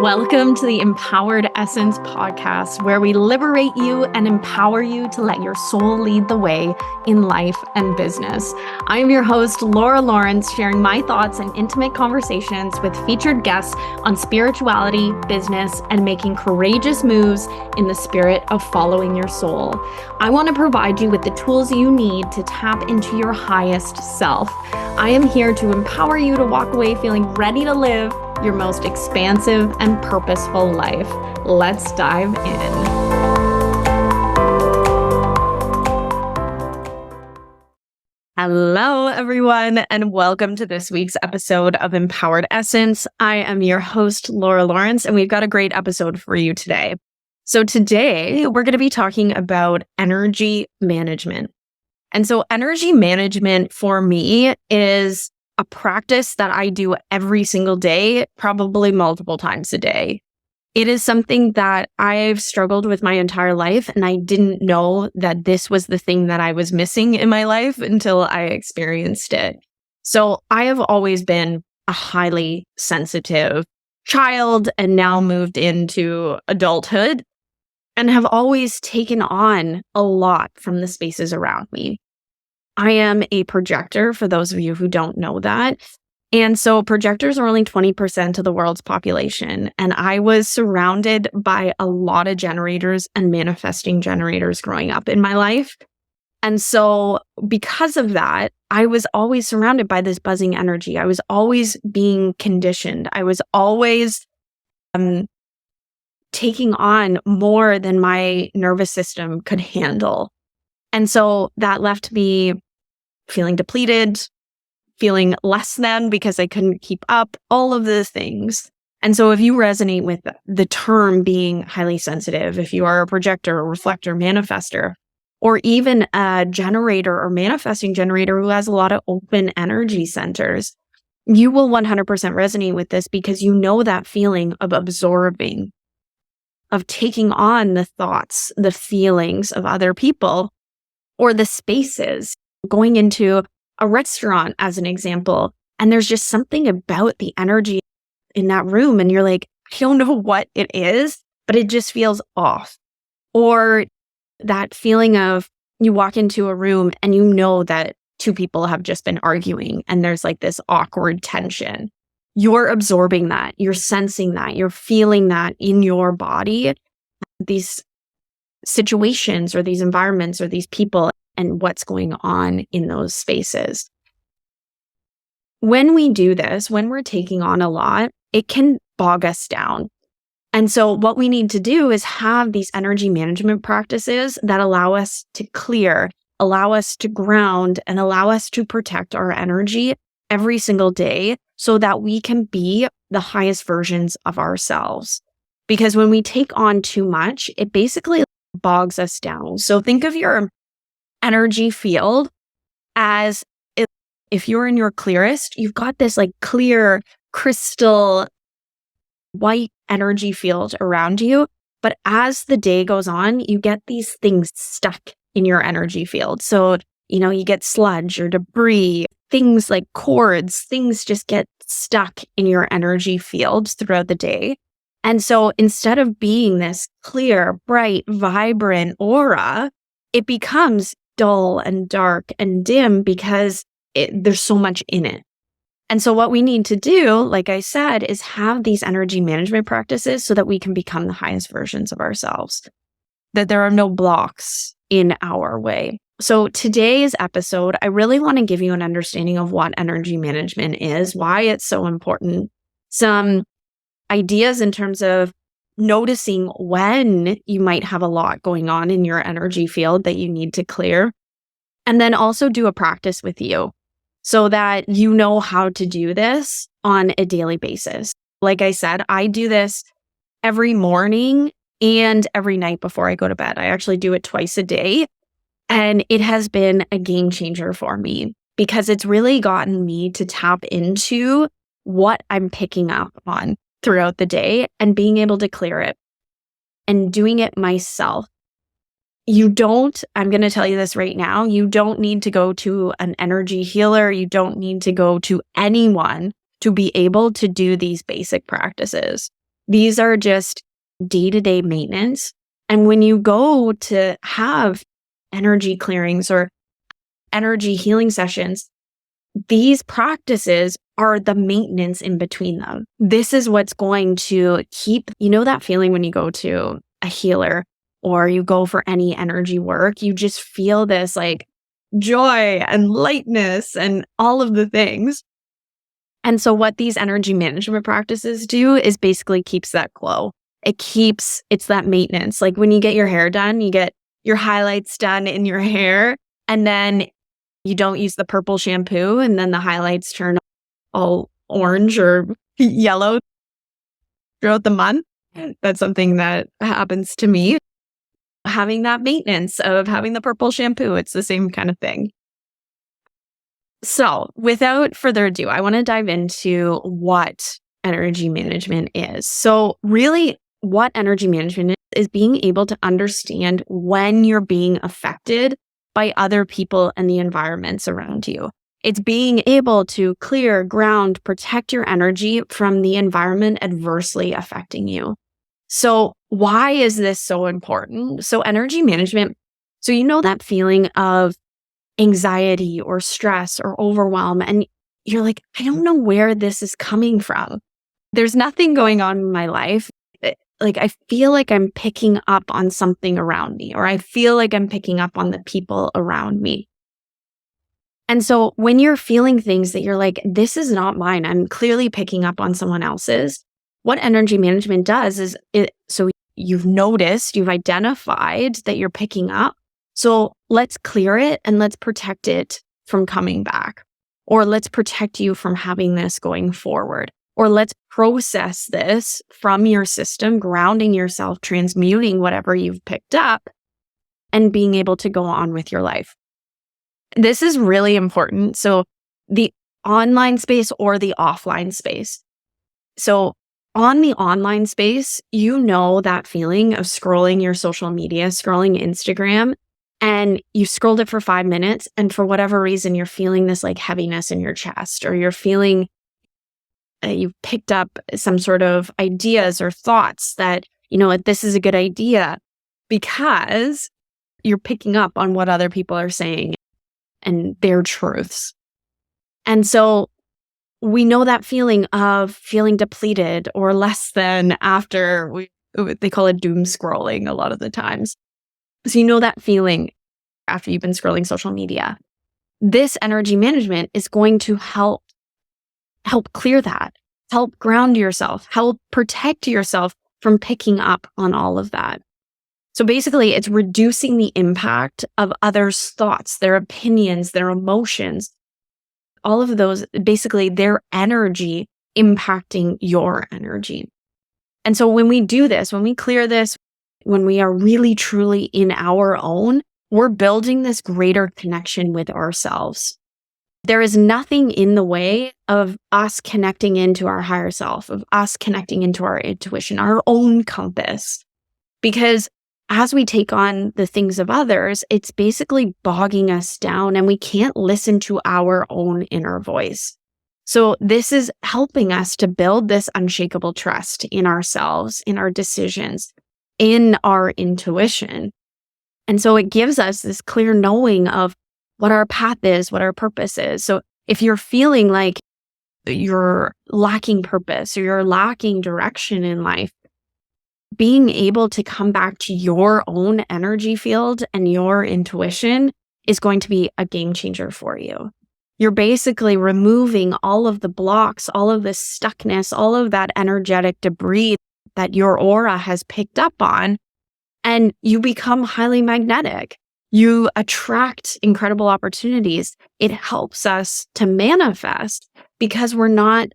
Welcome to the Empowered Essence podcast, where we liberate you and empower you to let your soul lead the way in life and business. I am your host, Laura Lawrence, sharing my thoughts and intimate conversations with featured guests on spirituality, business, and making courageous moves in the spirit of following your soul. I want to provide you with the tools you need to tap into your highest self. I am here to empower you to walk away feeling ready to live your most expansive and purposeful life. Let's dive in. Hello, everyone, and welcome to this week's episode of Empowered Essence. I am your host, Laura Lawrence, and we've got a great episode for you today. So today, we're going to be talking about energy management. And so energy management for me is a practice that I do every single day, probably multiple times a day. It is something that I've struggled with my entire life, and I didn't know that this was the thing that I was missing in my life until I experienced it. So I have always been a highly sensitive child and now moved into adulthood and have always taken on a lot from the spaces around me. I am a projector, for those of you who don't know that. And so projectors are only 20% of the world's population. And I was surrounded by a lot of generators and manifesting generators growing up in my life. And so because of that, I was always surrounded by this buzzing energy. I was always being conditioned. I was always taking on more than my nervous system could handle. And so that left me feeling depleted, feeling less than because I couldn't keep up, all of the things. And so if you resonate with the term being highly sensitive, if you are a projector, a reflector, manifester, or even a generator or manifesting generator who has a lot of open energy centers, you will 100% resonate with this because you know that feeling of absorbing, of taking on the thoughts, the feelings of other people, or the spaces. Going into a restaurant, as an example, and there's just something about the energy in that room, and you're like, I don't know what it is, but it just feels off. Or that feeling of you walk into a room and you know that two people have just been arguing and there's like this awkward tension. You're absorbing that, you're sensing that, you're feeling that in your body, these situations or these environments or these people, and what's going on in those spaces. When we do this, when we're taking on a lot, it can bog us down. And so what we need to do is have these energy management practices that allow us to clear, allow us to ground, and allow us to protect our energy every single day so that we can be the highest versions of ourselves. Because when we take on too much, it basically bogs us down. So think of your energy field as if you're in your clearest, you've got this like clear crystal white energy field around you. But as the day goes on, you get these things stuck in your energy field. So, you get sludge or debris, things like cords, things just get stuck in your energy field throughout the day. And so instead of being this clear, bright, vibrant aura, it becomes dull and dark and dim because there's so much in it. And so what we need to do, like I said, is have these energy management practices so that we can become the highest versions of ourselves, that there are no blocks in our way. So today's episode, I really want to give you an understanding of what energy management is, why it's so important, some ideas in terms of noticing when you might have a lot going on in your energy field that you need to clear, and then also do a practice with you so that you know how to do this on a daily basis. Like I said, I do this every morning and every night before I go to bed. I actually do it twice a day, and it has been a game changer for me because it's really gotten me to tap into what I'm picking up on throughout the day and being able to clear it and doing it myself. I'm going to tell you this right now, you don't need to go to an energy healer. You don't need to go to anyone to be able to do these basic practices. These are just day-to-day maintenance. And when you go to have energy clearings or energy healing sessions, these practices are the maintenance in between them. This is what's going to keep, that feeling when you go to a healer or you go for any energy work, you just feel this like joy and lightness and all of the things. And so what these energy management practices do is basically keeps that glow. It's that maintenance. Like when you get your hair done, you get your highlights done in your hair, and then you don't use the purple shampoo, and then the highlights turn all orange or yellow throughout the month. That's something that happens to me. Having that maintenance of having the purple shampoo, it's the same kind of thing. So without further ado, I want to dive into what energy management is. So really, what energy management is being able to understand when you're being affected by other people and the environments around you. It's being able to clear, ground, protect your energy from the environment adversely affecting you. So why is this so important? So energy management, so that feeling of anxiety or stress or overwhelm, and you're like, I don't know where this is coming from. There's nothing going on in my life. Like, I feel like I'm picking up on something around me, or I feel like I'm picking up on the people around me. And so when you're feeling things that you're like, this is not mine, I'm clearly picking up on someone else's, what energy management does is so you've noticed, you've identified that you're picking up. So let's clear it and let's protect it from coming back, or let's protect you from having this going forward. Or let's process this from your system, grounding yourself, transmuting whatever you've picked up, and being able to go on with your life. This is really important. So the online space or the offline space. So on the online space, that feeling of scrolling your social media, scrolling Instagram, and you scrolled it for 5 minutes, and for whatever reason, you're feeling this like heaviness in your chest, or you're feeling you've picked up some sort of ideas or thoughts that, this is a good idea because you're picking up on what other people are saying and their truths. And so we know that feeling of feeling depleted or less than after they call it doom scrolling a lot of the times. So that feeling after you've been scrolling social media. This energy management is going to help clear that, help ground yourself, help protect yourself from picking up on all of that. So basically, it's reducing the impact of others' thoughts, their opinions, their emotions, all of those, basically their energy impacting your energy. And so when we do this, when we clear this, when we are really truly in our own, we're building this greater connection with ourselves. There is nothing in the way of us connecting into our higher self, of us connecting into our intuition, our own compass. Because as we take on the things of others, it's basically bogging us down and we can't listen to our own inner voice. So this is helping us to build this unshakable trust in ourselves, in our decisions, in our intuition. And so it gives us this clear knowing of what our path is, what our purpose is. So if you're feeling like you're lacking purpose or you're lacking direction in life, being able to come back to your own energy field and your intuition is going to be a game changer for you. You're basically removing all of the blocks, all of the stuckness, all of that energetic debris that your aura has picked up on, and you become highly magnetic. You attract incredible opportunities. It helps us to manifest because we're not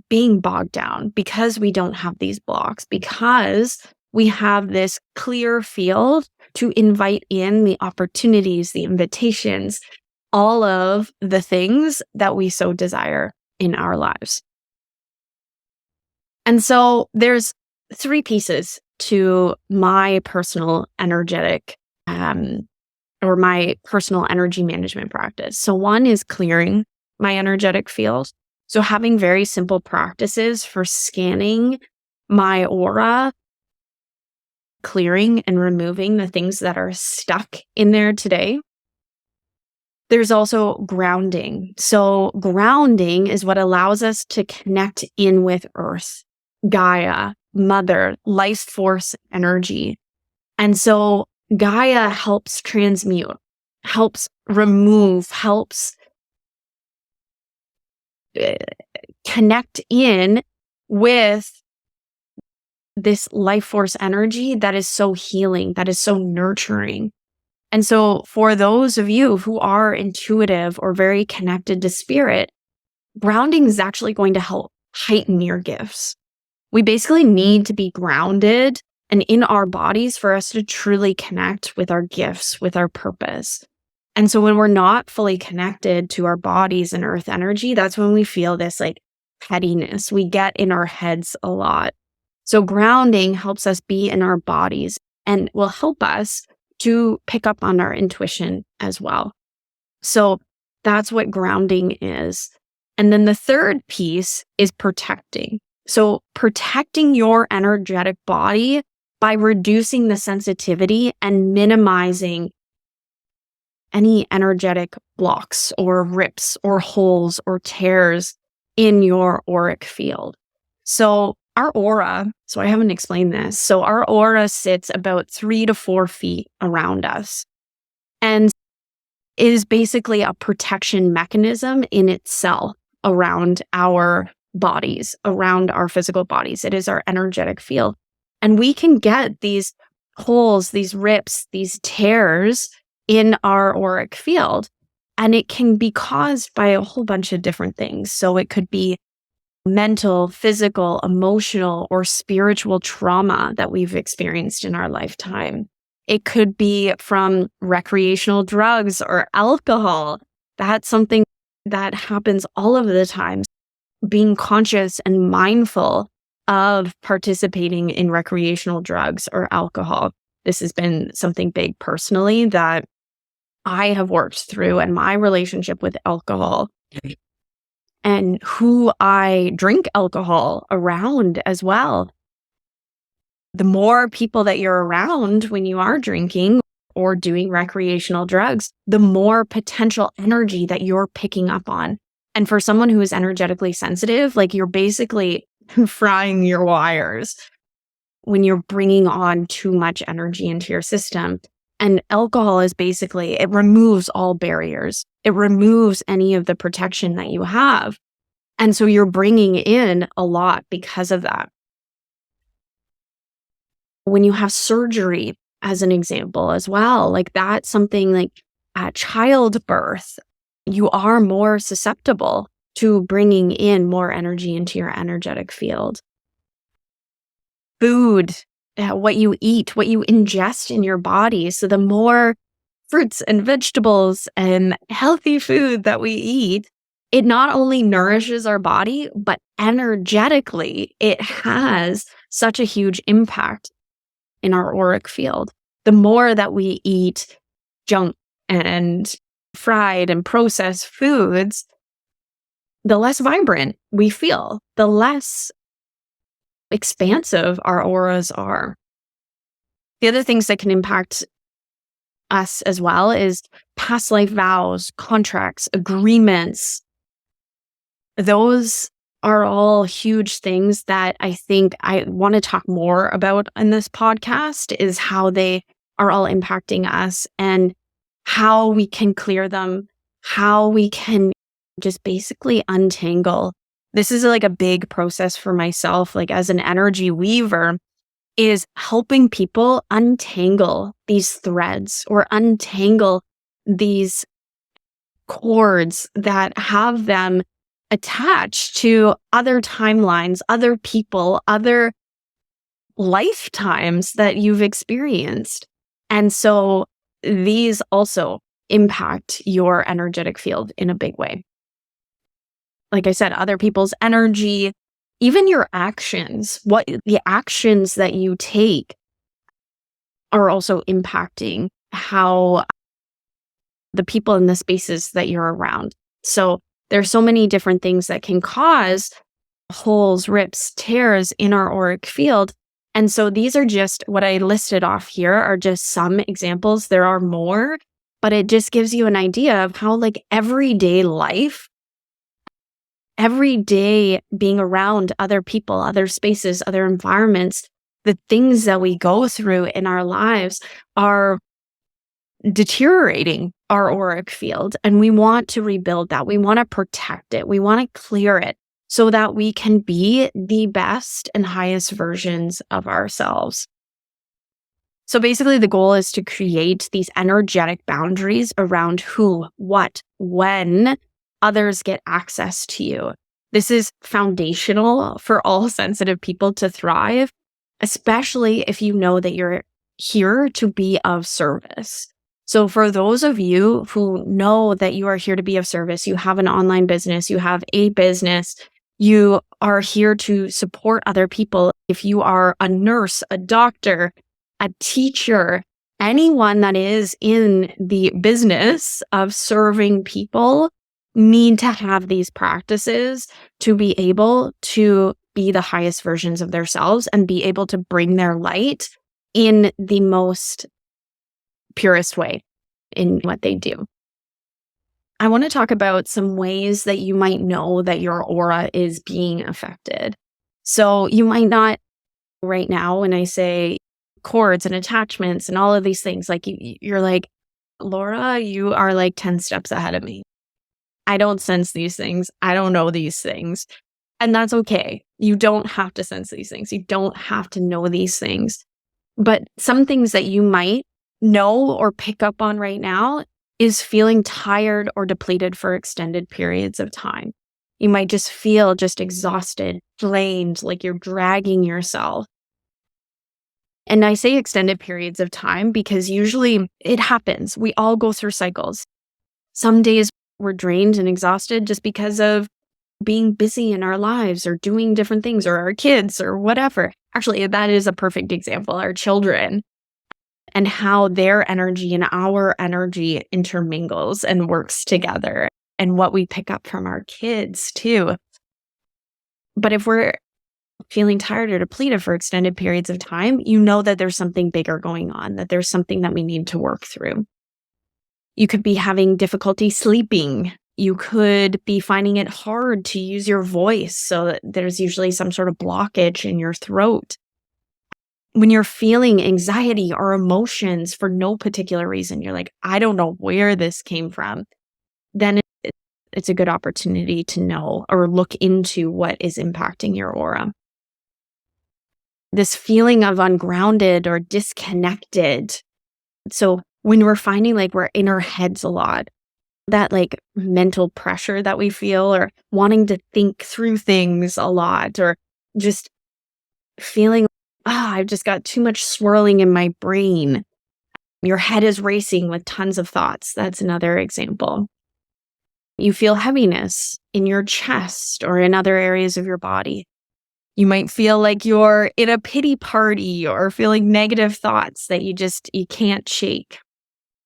being bogged down, because we don't have these blocks, because we have this clear field to invite in the opportunities, the invitations, all of the things that we so desire in our lives. And so there's 3 pieces to my personal energetic or my personal energy management practice. So one is clearing my energetic field. So having very simple practices for scanning my aura, clearing and removing the things that are stuck in there today. There's also grounding. So grounding is what allows us to connect in with Earth, Gaia, Mother, life force energy. And so Gaia helps transmute, helps remove, helps connect in with this life force energy that is so healing, that is so nurturing. And so for those of you who are intuitive or very connected to spirit, grounding is actually going to help heighten your gifts. We basically need to be grounded and in our bodies for us to truly connect with our gifts, with our purpose. And so when we're not fully connected to our bodies and earth energy, that's when we feel this like pettiness. We get in our heads a lot. So grounding helps us be in our bodies and will help us to pick up on our intuition as well. So that's what grounding is. And then the third piece is protecting. So protecting your energetic body by reducing the sensitivity and minimizing any energetic blocks or rips or holes or tears in your auric field. So our aura, so I haven't explained this. So our aura sits about 3 to 4 feet around us and is basically a protection mechanism in itself around our bodies, around our physical bodies. It is our energetic field. And we can get these holes, these rips, these tears in our auric field. And it can be caused by a whole bunch of different things. So it could be mental, physical, emotional, or spiritual trauma that we've experienced in our lifetime. It could be from recreational drugs or alcohol. That's something that happens all of the time. Being conscious and mindful of participating in recreational drugs or alcohol. This has been something big personally that I have worked through in my relationship with alcohol and who I drink alcohol around as well. The more people that you're around when you are drinking or doing recreational drugs, the more potential energy that you're picking up on. And for someone who is energetically sensitive, like you're basically frying your wires when you're bringing on too much energy into your system. And alcohol is basically, it removes all barriers. It removes any of the protection that you have. And so you're bringing in a lot because of that. When you have surgery, as an example as well, like that's something like at childbirth, you are more susceptible to bringing in more energy into your energetic field. Food, what you eat, what you ingest in your body. So the more fruits and vegetables and healthy food that we eat, it not only nourishes our body, but energetically, it has such a huge impact in our auric field. The more that we eat junk and fried and processed foods, the less vibrant we feel, the less expansive our auras are. The other things that can impact us as well is past life vows, contracts, agreements. Those are all huge things that I think I want to talk more about in this podcast, is how they are all impacting us and how we can clear them, how we can just basically untangle. This is like a big process for myself, like as an energy weaver, is helping people untangle these threads or untangle these cords that have them attached to other timelines, other people, other lifetimes that you've experienced. And so these also impact your energetic field in a big way. Like I said, other people's energy, even your actions, what the actions that you take are also impacting how the people in the spaces that you're around. So There's so many different things that can cause holes, rips, tears in our auric field. And so these are just what I listed off here are just some examples. There are more, but it just gives you an idea of how like everyday life, every day being around other people, other spaces, other environments, the things that we go through in our lives are deteriorating our auric field. And we want to rebuild that. We want to protect it. We want to clear it so that we can be the best and highest versions of ourselves. So basically, the goal is to create these energetic boundaries around who, what, when others get access to you. This is foundational for all sensitive people to thrive, especially if you know that you're here to be of service. So for those of you who know that you are here to be of service, you have an online business, you have a business, you are here to support other people. If you are a nurse, a doctor, a teacher, anyone that is in the business of serving people need to have these practices to be able to be the highest versions of themselves and be able to bring their light in the most purest way in what they do. I want to talk about some ways that you might know that your aura is being affected. So you might not right now when I say cords and attachments and all of these things, like you're like, Laura, you are like 10 steps ahead of me. I don't sense these things. I don't know these things. And that's okay. You don't have to sense these things. You don't have to know these things. But some things that you might know or pick up on right now is feeling tired or depleted for extended periods of time. You might just feel just exhausted, drained, like you're dragging yourself. And I say extended periods of time because usually it happens. We all go through cycles. Some days we're drained and exhausted just because of being busy in our lives or doing different things or our kids or whatever. Actually, that is a perfect example. Our children and how their energy and our energy intermingles and works together and what we pick up from our kids too. But if we're feeling tired or depleted for extended periods of time, you know that there's something bigger going on, that there's something that we need to work through. You could be having difficulty sleeping. You could be finding it hard to use your voice, so that there's usually some sort of blockage in your throat. When you're feeling anxiety or emotions for no particular reason, you're like, I don't know where this came from, then it's a good opportunity to know or look into what is impacting your aura. This feeling of ungrounded or disconnected. So when we're finding like we're in our heads a lot, that like mental pressure that we feel or wanting to think through things a lot or just feeling, I've just got too much swirling in my brain. Your head is racing with tons of thoughts. That's another example. You feel heaviness in your chest or in other areas of your body. You might feel like you're in a pity party or feeling negative thoughts that you can't shake.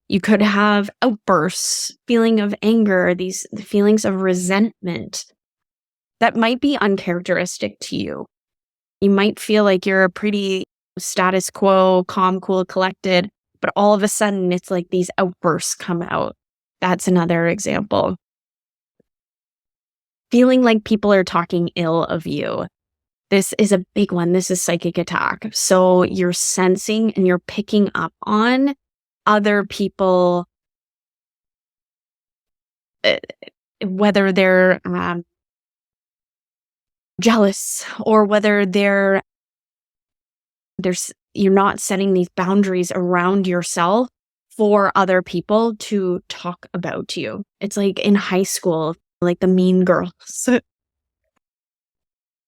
You could have outbursts, feeling of anger, these feelings of resentment that might be uncharacteristic to you. You might feel like you're a pretty status quo, calm, cool, collected, but all of a sudden it's like these outbursts come out. That's another example. Feeling like people are talking ill of you. This is a big one. This is psychic attack. So you're sensing and you're picking up on other people, whether they're jealous or whether you're not setting these boundaries around yourself for other people to talk about you. It's like in high school, like the mean girls,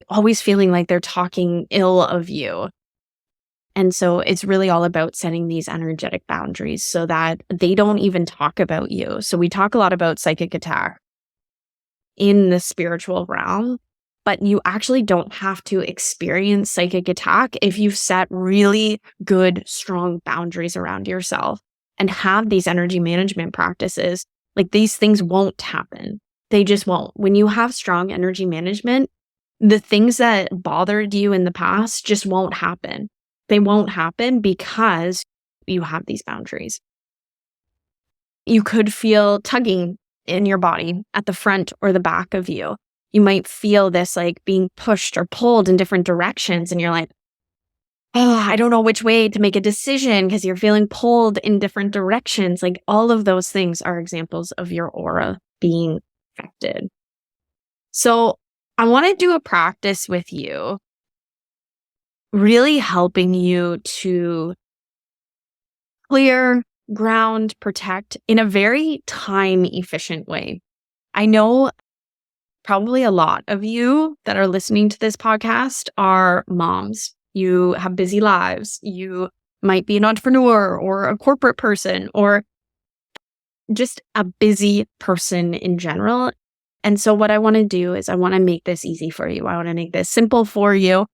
always feeling like they're talking ill of you. And so it's really all about setting these energetic boundaries so that they don't even talk about you. So we talk a lot about psychic attack in the spiritual realm, but you actually don't have to experience psychic attack if you've set really good, strong boundaries around yourself and have these energy management practices. Like these things won't happen. They just won't. When you have strong energy management, the things that bothered you in the past just won't happen. They won't happen because you have these boundaries. You could feel tugging in your body at the front or the back of you. You might feel this like being pushed or pulled in different directions, and you're like, oh, I don't know which way to make a decision because you're feeling pulled in different directions. Like all of those things are examples of your aura being affected. So I want to do a practice with you, really helping you to clear, ground, protect in a very time efficient way. I know probably a lot of you that are listening to this podcast are moms. You have busy lives. You might be an entrepreneur or a corporate person or just a busy person in general. And so what I want to do is I want to make this easy for you. I want to make this simple for you.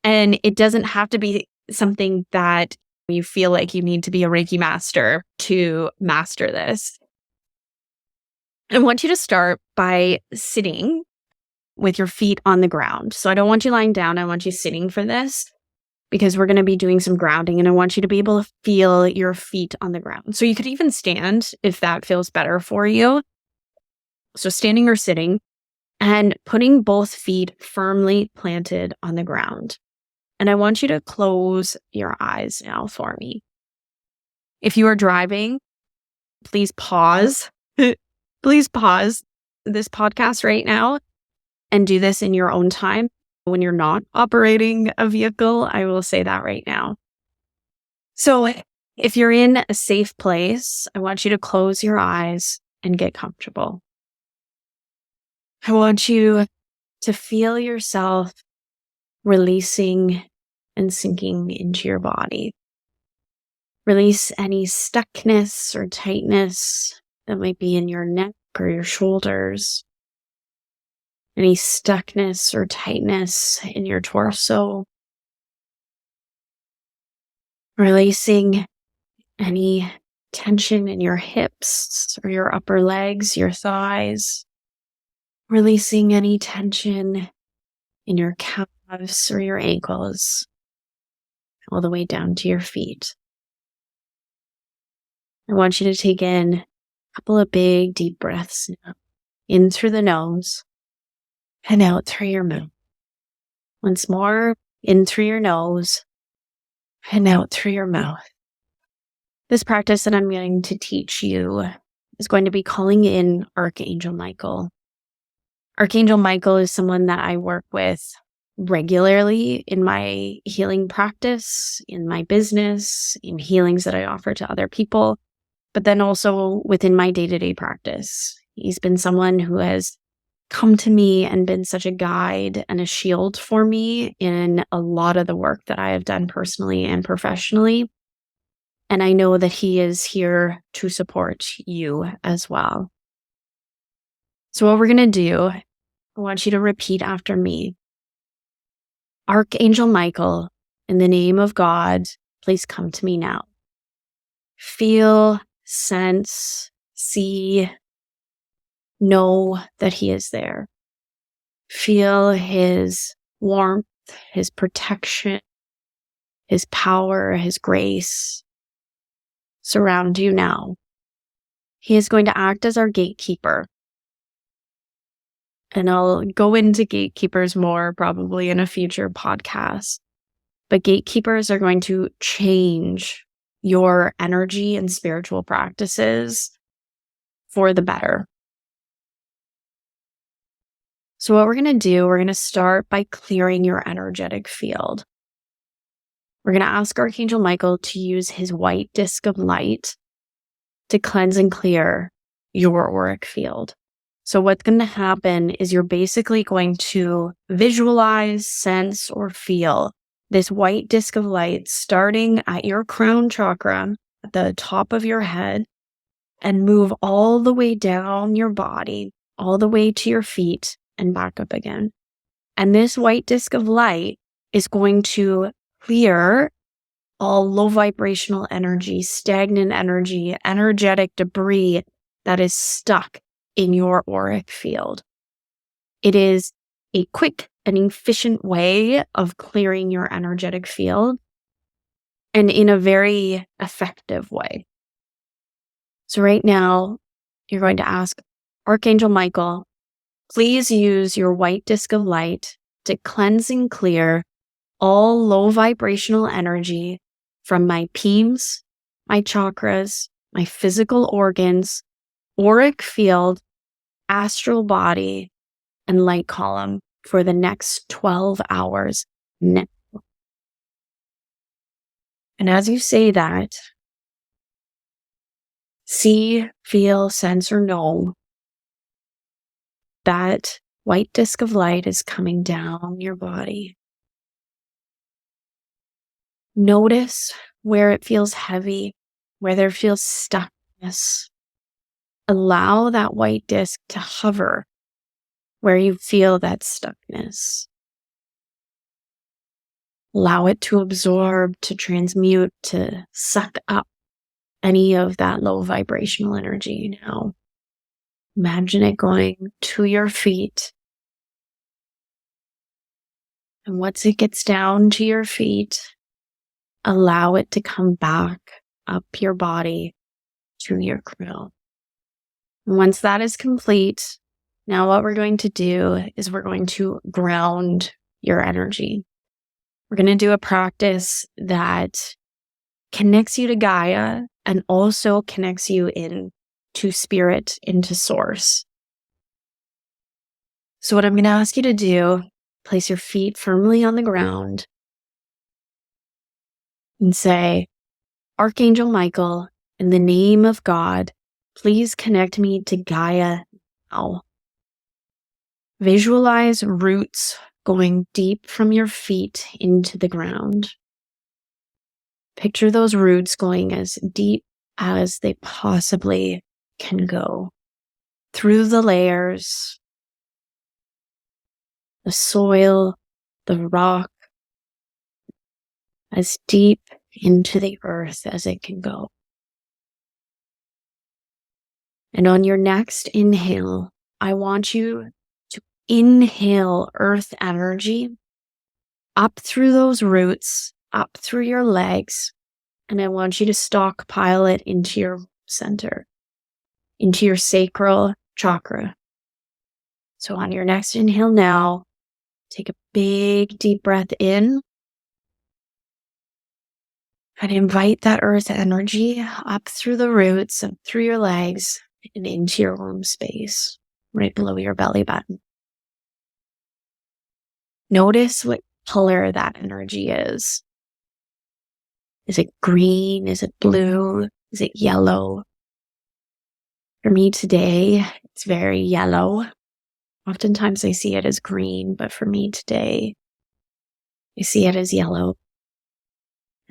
And it doesn't have to be something that you feel like you need to be a Reiki master to master this. I want you to start by sitting with your feet on the ground. So I don't want you lying down. I want you sitting for this because we're going to be doing some grounding and I want you to be able to feel your feet on the ground. So you could even stand if that feels better for you. So standing or sitting and putting both feet firmly planted on the ground. And I want you to close your eyes now for me. If you are driving, please pause. Please pause this podcast right now and do this in your own time. When you're not operating a vehicle, I will say that right now. So if you're in a safe place, I want you to close your eyes and get comfortable. I want you to feel yourself releasing and sinking into your body. Release any stuckness or tightness that might be in your neck or your shoulders. Any stuckness or tightness in your torso. Releasing any tension in your hips or your upper legs, your thighs. Releasing any tension in your calves or your ankles, all the way down to your feet. I want you to take in a couple of big, deep breaths now. In through the nose and out through your mouth. Once more, in through your nose and out through your mouth. This practice that I'm going to teach you is going to be calling in Archangel Michael. Archangel Michael is someone that I work with regularly in my healing practice, in my business, in healings that I offer to other people, but then also within my day-to-day practice. He's been someone who has come to me and been such a guide and a shield for me in a lot of the work that I have done personally and professionally. And I know that he is here to support you as well. So what we're going to do, I want you to repeat after me. Archangel Michael, in the name of God, please come to me now. Feel, sense, see, know that he is there. Feel his warmth, his protection, his power, his grace surround you now. He is going to act as our gatekeeper. And I'll go into gatekeepers more probably in a future podcast. But gatekeepers are going to change your energy and spiritual practices for the better. So what we're going to do, we're going to start by clearing your energetic field. We're going to ask Archangel Michael to use his white disc of light to cleanse and clear your auric field. So what's going to happen is you're basically going to visualize, sense, or feel this white disc of light starting at your crown chakra, at the top of your head, and move all the way down your body, all the way to your feet, and back up again. And this white disc of light is going to clear all low vibrational energy, stagnant energy, energetic debris that is stuck in your auric field. It is a quick and efficient way of clearing your energetic field, and in a very effective way. So right now, you're going to ask Archangel Michael, please use your white disc of light to cleanse and clear all low vibrational energy from my peems, my chakras, my physical organs, auric field, astral body, and light column for the next 12 hours now. And as you say that, see, feel, sense, or know that white disc of light is coming down your body. Notice where it feels heavy, where there feels stuckness. Allow that white disc to hover where you feel that stuckness. Allow it to absorb, to transmute, to suck up any of that low vibrational energy now. Imagine it going to your feet. And once it gets down to your feet, allow it to come back up your body to your crown. And once that is complete, now what we're going to do is we're going to ground your energy. We're going to do a practice that connects you to Gaia and also connects you into spirit, into source. So what I'm going to ask you to do, place your feet firmly on the ground and say, Archangel Michael, in the name of God, please connect me to Gaia now. Visualize roots going deep from your feet into the ground. Picture those roots going as deep as they possibly can go, through the layers, the soil, the rock, as deep into the earth as it can go. And on your next inhale, I want you to inhale earth energy up through those roots, up through your legs, and I want you to stockpile it into your center, into your sacral chakra. So on your next inhale now, take a big deep breath in and invite that earth energy up through the roots, up through your legs, and into your womb space, right below your belly button. Notice what color that energy is. Is it green? Is it blue? Is it yellow? For me today, it's very yellow. Oftentimes I see it as green, but for me today, I see it as yellow.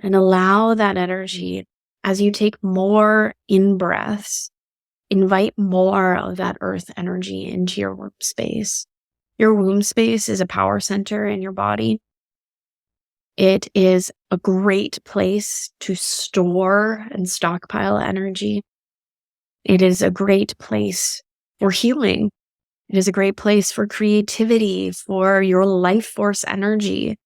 And allow that energy, as you take more in-breaths, invite more of that earth energy into your womb space. Your womb space is a power center in your body. It is a great place to store and stockpile energy. It is a great place for healing. It is a great place for creativity, for your life force energy.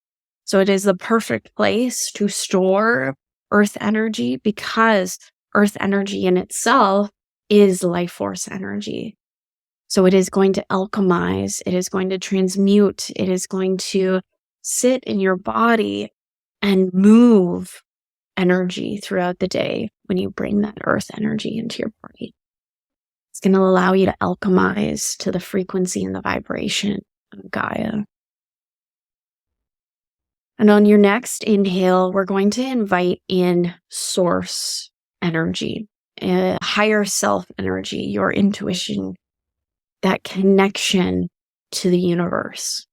So it is the perfect place to store earth energy because earth energy in itself is life force energy. So it is going to alchemize, it is going to transmute, it is going to sit in your body and move energy throughout the day when you bring that earth energy into your body. It's going to allow you to alchemize to the frequency and the vibration of Gaia. And on your next inhale, we're going to invite in source energy, higher self energy, your intuition, that connection to the universe.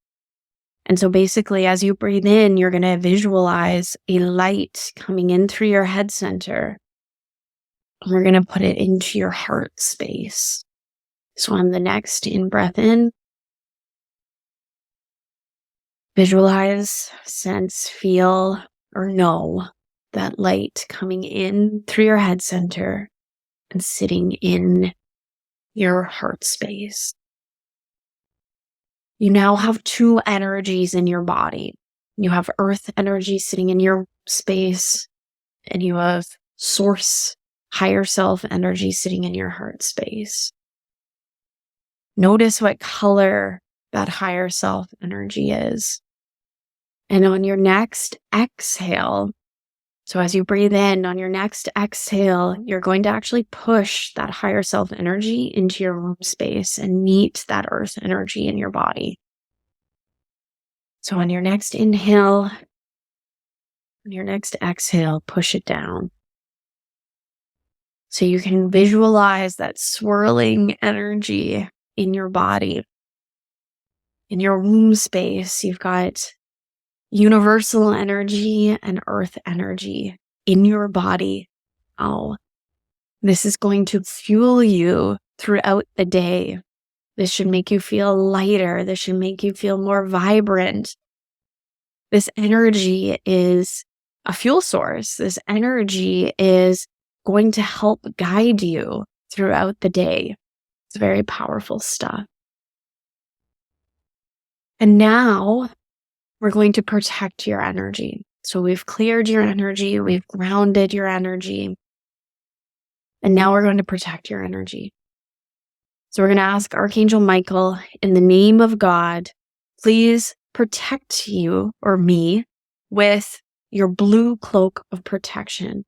And so basically, as you breathe in, you're going to visualize a light coming in through your head center. And we're going to put it into your heart space. So on the next in-breath in, visualize, sense, feel, or know that light coming in through your head center and sitting in your heart space. You now have two energies in your body. You have earth energy sitting in your space, and you have source, higher self energy sitting in your heart space. Notice what color that higher self energy is. And on your next exhale, so as you breathe in, on your next exhale, you're going to actually push that higher self energy into your womb space and meet that earth energy in your body. So on your next inhale, on your next exhale, push it down. So you can visualize that swirling energy in your body. In your womb space, you've got universal energy and earth energy in your body. Oh, this is going to fuel you throughout the day. This should make you feel lighter. This should make you feel more vibrant. This energy is a fuel source. This energy is going to help guide you throughout the day. It's very powerful stuff. And now we're going to protect your energy. So we've cleared your energy, we've grounded your energy, and now we're going to protect your energy. So we're going to ask Archangel Michael, in the name of God, please protect you or me with your blue cloak of protection.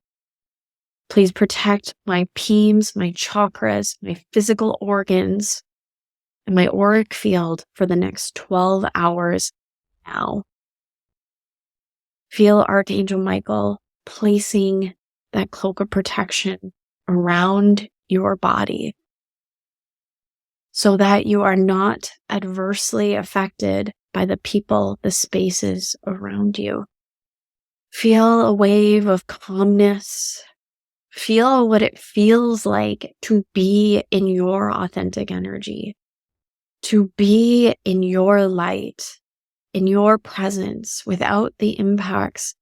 Please protect my peems, my chakras, my physical organs, and my auric field for the next 12 hours now. Feel Archangel Michael placing that cloak of protection around your body so that you are not adversely affected by the people, the spaces around you. Feel a wave of calmness. Feel what it feels like to be in your authentic energy, to be in your light, in your presence without the impacts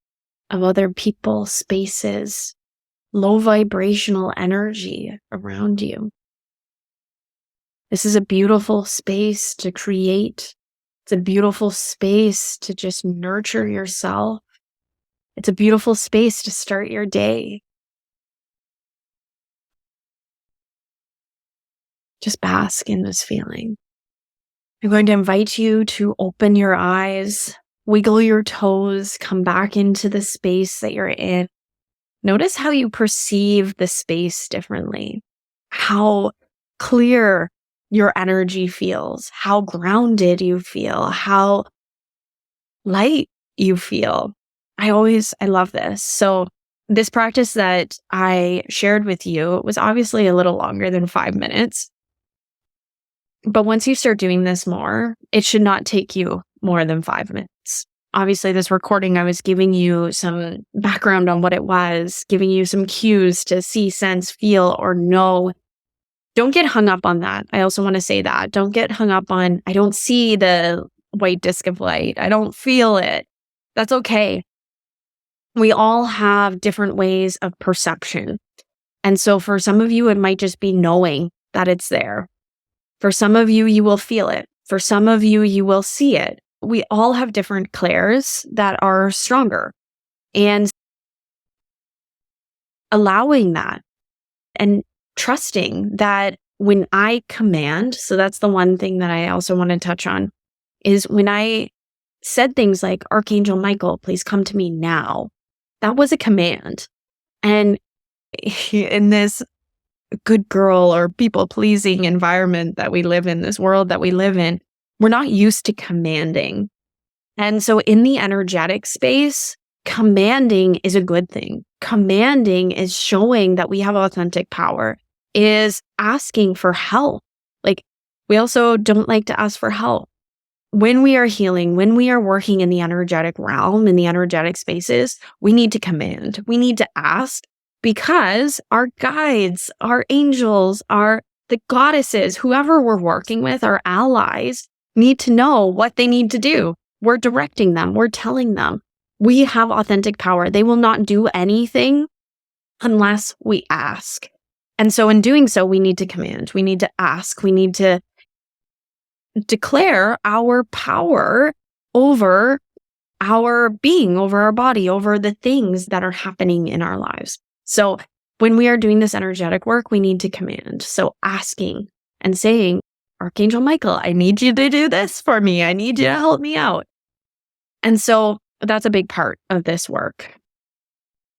of other people, spaces, low vibrational energy around you. This is a beautiful space to create. It's a beautiful space to just nurture yourself. It's a beautiful space to start your day. Just bask in this feeling. I'm going to invite you to open your eyes, wiggle your toes, come back into the space that you're in. Notice how you perceive the space differently, how clear your energy feels, how grounded you feel, how light you feel. I love this. So this practice that I shared with you was obviously a little longer than 5 minutes. But once you start doing this more, it should not take you more than 5 minutes. Obviously, this recording, I was giving you some background on what it was, giving you some cues to see, sense, feel, or know. Don't get hung up on that. I also want to say that. Don't get hung up on, I don't see the white disc of light. I don't feel it. That's okay. We all have different ways of perception. And so for some of you, it might just be knowing that it's there. For some of you, you will feel it. For some of you, you will see it. We all have different clairs that are stronger. And allowing that and trusting that when I command, so that's the one thing that I also want to touch on, is when I said things like, Archangel Michael, please come to me now. That was a command. And in this good girl or people-pleasing environment that we live in, this world that we live in, we're not used to commanding. And so in the energetic space, commanding is a good thing. Commanding is showing that we have authentic power, is asking for help. Like, we also don't like to ask for help. When we are healing, when we are working in the energetic realm, in the energetic spaces, we need to command. We need to ask, because our guides, our angels, the goddesses, whoever we're working with, our allies, need to know what they need to do. We're directing them. We're telling them. We have authentic power. They will not do anything unless we ask. And so in doing so, we need to command, we need to ask, we need to declare our power over our being, over our body, over the things that are happening in our lives. So when we are doing this energetic work, we need to command. So asking and saying, Archangel Michael, I need you to do this for me. I need you to help me out. And so that's a big part of this work.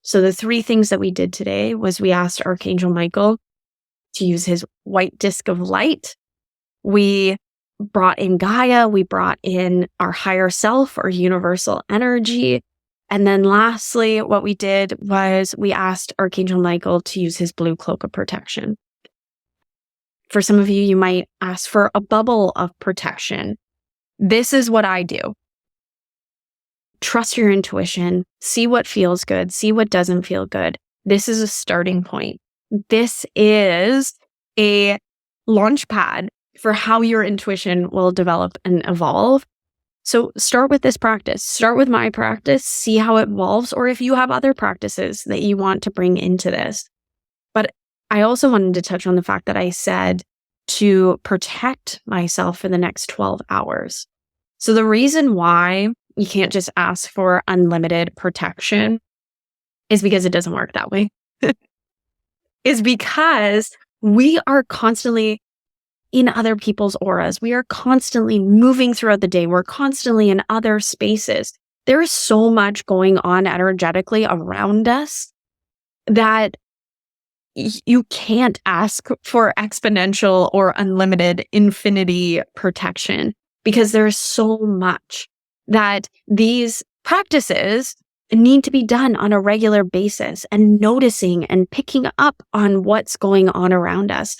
So the 3 things that we did today was we asked Archangel Michael to use his white disc of light. We brought in Gaia, we brought in our higher self or universal energy. And then lastly, what we did was we asked Archangel Michael to use his blue cloak of protection. For some of you, you might ask for a bubble of protection. This is what I do. Trust your intuition, see what feels good, see what doesn't feel good. This is a starting point. This is a launch pad for how your intuition will develop and evolve. So start with this practice. Start with my practice, see how it evolves, or if you have other practices that you want to bring into this. But I also wanted to touch on the fact that I said to protect myself for the next 12 hours. So the reason why you can't just ask for unlimited protection is because it doesn't work that way. Is because we are constantly in other people's auras. We are constantly moving throughout the day. We're constantly in other spaces. There is so much going on energetically around us that you can't ask for exponential or unlimited infinity protection because there's so much that these practices need to be done on a regular basis and noticing and picking up on what's going on around us.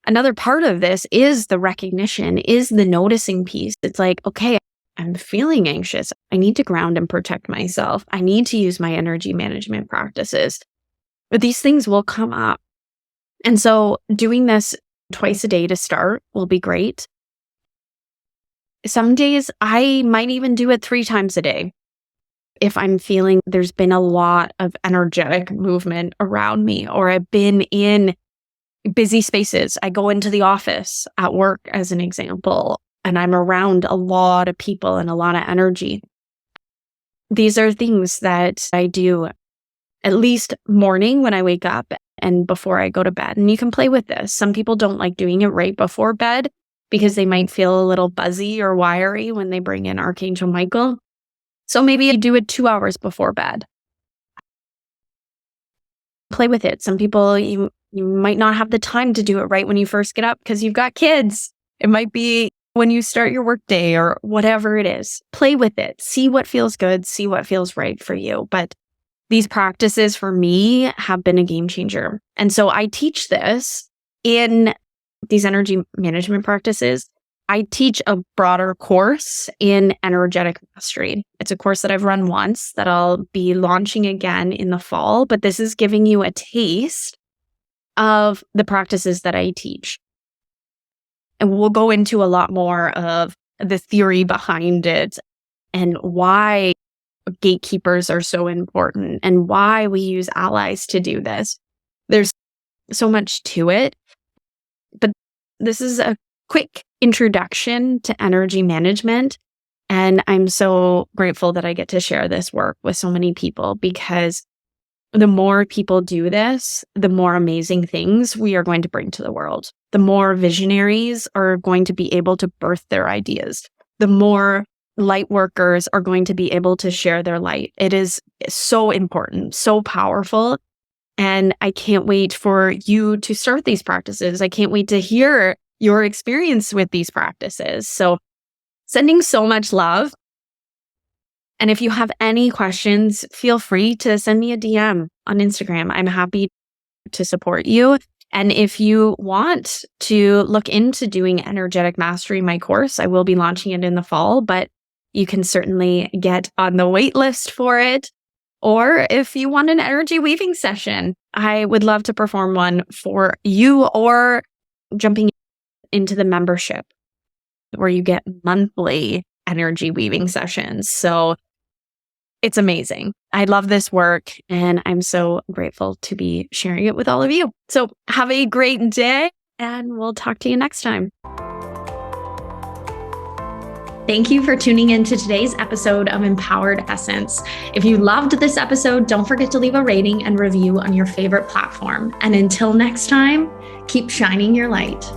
Another part of this is the recognition, is the noticing piece. It's like, okay, I'm feeling anxious. I need to ground and protect myself. I need to use my energy management practices. But these things will come up. And so doing this twice a day to start will be great. Some days I might even do it 3 times a day. If I'm feeling there's been a lot of energetic movement around me, or I've been in busy spaces. I go into the office at work as an example, and I'm around a lot of people and a lot of energy. These are things that I do at least morning when I wake up and before I go to bed. And you can play with this. Some people don't like doing it right before bed because they might feel a little buzzy or wiry when they bring in Archangel Michael. So maybe you do it 2 hours before bed. Play with it. Some people, you might not have the time to do it right when you first get up because you've got kids. It might be when you start your workday or whatever it is. Play with it. See what feels good. See what feels right for you. But these practices for me have been a game changer. And so I teach this in these energy management practices. I teach a broader course in energetic mastery. It's a course that I've run once that I'll be launching again in the fall, but this is giving you a taste of the practices that I teach. And we'll go into a lot more of the theory behind it and why gatekeepers are so important and why we use allies to do this. There's so much to it, but this is a quick introduction to energy management. And I'm so grateful that I get to share this work with so many people, because the more people do this, the more amazing things we are going to bring to the world. The more visionaries are going to be able to birth their ideas. The more light workers are going to be able to share their light. It is so important, so powerful. And I can't wait for you to start these practices. I can't wait to hear your experience with these practices. So sending so much love. And if you have any questions, feel free to send me a DM on Instagram. I'm happy to support you. And if you want to look into doing Energetic Mastery, my course, I will be launching it in the fall, but you can certainly get on the wait list for it. Or if you want an energy weaving session, I would love to perform one for you, or jumping into the membership where you get monthly energy weaving sessions. So It's amazing. I love this work and I'm so grateful to be sharing it with all of you. So have a great day and we'll talk to you next time. Thank you for tuning in to today's episode of Empowered Essence. If you loved this episode, don't forget to leave a rating and review on your favorite platform. And until next time, keep shining your light.